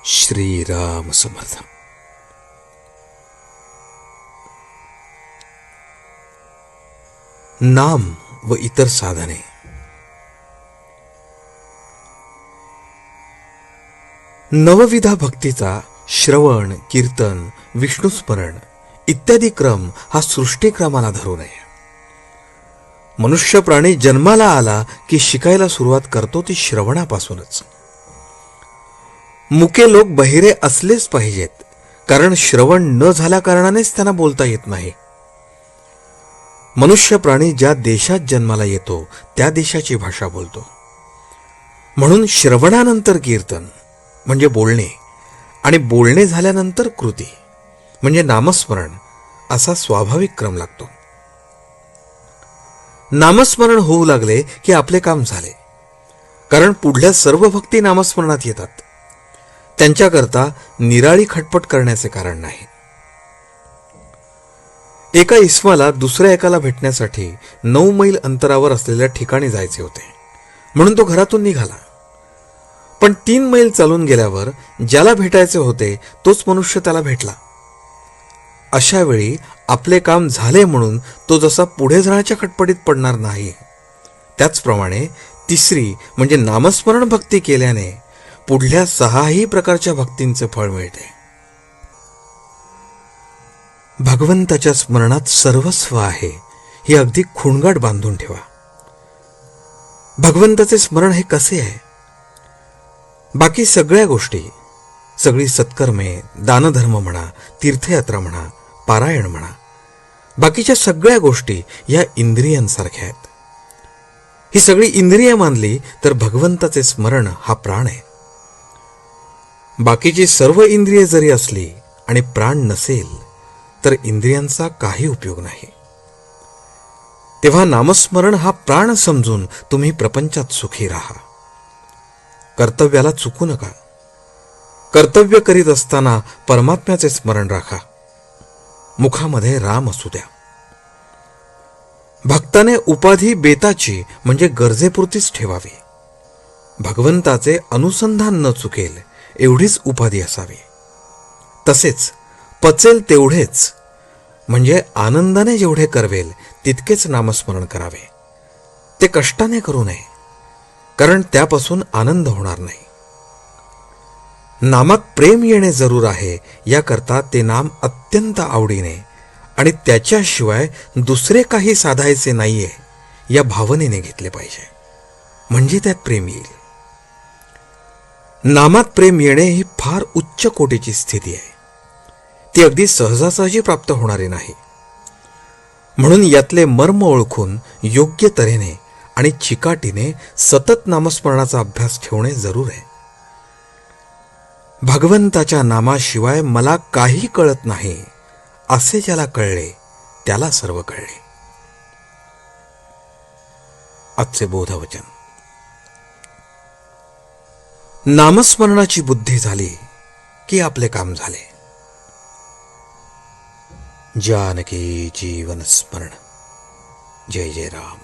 श्रीराम समर्थ. नाम व इतर साधने. नवविधा भक्तीचा श्रवण, कीर्तन, विष्णुस्मरण इत्यादी क्रम हा सृष्टीक्रमाला धरू नये. मनुष्य प्राणी जन्माला आला की शिकायला सुरुवात करतो ती श्रवणापासूनच. मुके लोक बहिरे असलेच पाहिजेत, कारण श्रवण न झाल्या कारणानेच त्यांना बोलता येत नाही. मनुष्य प्राणी ज्या देशात जन्माला येतो त्या देशाची भाषा बोलतो. म्हणून श्रवणानंतर कीर्तन म्हणजे बोलणे आणि बोलणे झाल्यानंतर कृती म्हणजे नामस्मरण असा स्वाभाविक क्रम लागतो. नामस्मरण होऊ लागले की आपले काम झाले, कारण पुढल्या सर्व भक्ती नामस्मरणात येतात. त्यांच्याकरता निराळी खटपट करण्याचे कारण नाही. एका इस्माला दुसऱ्या एकाला भेटण्यासाठी 9 मैल अंतरावर असलेल्या ठिकाणी जायचे होते, म्हणून तो घरातून निघाला. पण 3 मैल चालून गेल्यावर ज्याला भेटायचे होते तोच मनुष्य त्याला भेटला. अशा वेळी आपले काम झाले म्हणून तो जसा पुढे जाण्याच्या खटपटीत पडणार नाही, त्याचप्रमाणे तिसरी म्हणजे नामस्मरण भक्ती केल्याने पुढल्या 6ही प्रकारच्या भक्तींचे फळ मिळते. भगवंताच्या स्मरणात सर्वस्व आहे ही अगदी खुणगाट बांधून ठेवा. भगवंताचे स्मरण हे कसे आहे? बाकी सगळ्या गोष्टी, सगळी सत्कर्मे, दानधर्म म्हणा, तीर्थयात्रा म्हणा, पारायण म्हणा, बाकीच्या सगळ्या गोष्टी या इंद्रियांसारख्या आहेत. ही सगळी इंद्रिय मानली तर भगवंताचे स्मरण हा प्राण आहे. बाकीची सर्व इंद्रिये जरी असली आणि प्राण नसेल तर इंद्रियांचा काही उपयोग नाही. तेव्हा नामस्मरण हा प्राण समजून तुम्ही प्रपंचात सुखी राहा. कर्तव्याला चुकू नका. कर्तव्य करीत असताना परमात्म्याचे स्मरण राखा. मुखामध्ये राम असू द्या. भक्ताने उपाधी बेताची म्हणजे गरजेपुरतीच ठेवावी. भगवंताचे अनुसंधान न चुकेल एवढीच उपाधी असावी. तसेच पचेल तेवढेच म्हणजे आनंदाने जेवढे करवेल तितकेच नामस्मरण करावे. ते कष्टाने करू नये, कारण त्यापासून आनंद होणार नाही. नामात प्रेम येणे जरूर आहे, याकरता ते नाम अत्यंत आवडीने आणि त्याच्याशिवाय दुसरे काही साधायचे नाहीये या भावनेने घेतले पाहिजे, म्हणजे त्यात प्रेम येईल. नामात प्रेम येणे ही फार उच्च कोटीची स्थिती आहे. ती अगदी सहजासहजी प्राप्त होणारी नाही. म्हणून यातले मर्म ओळखून योग्य तऱ्हेने आणि चिकाटीने सतत नामस्मरणाचा अभ्यास ठेवणे जरूर आहे. भगवंताच्या नामाशिवाय मला काही कळत नाही असे ज्याला कळले त्याला सर्व कळले. आजचे बोधवचन. नामस्मरणाची बुद्धी झाली की आपले काम झाले. जानकी जीवन स्मरण. जय जय राम.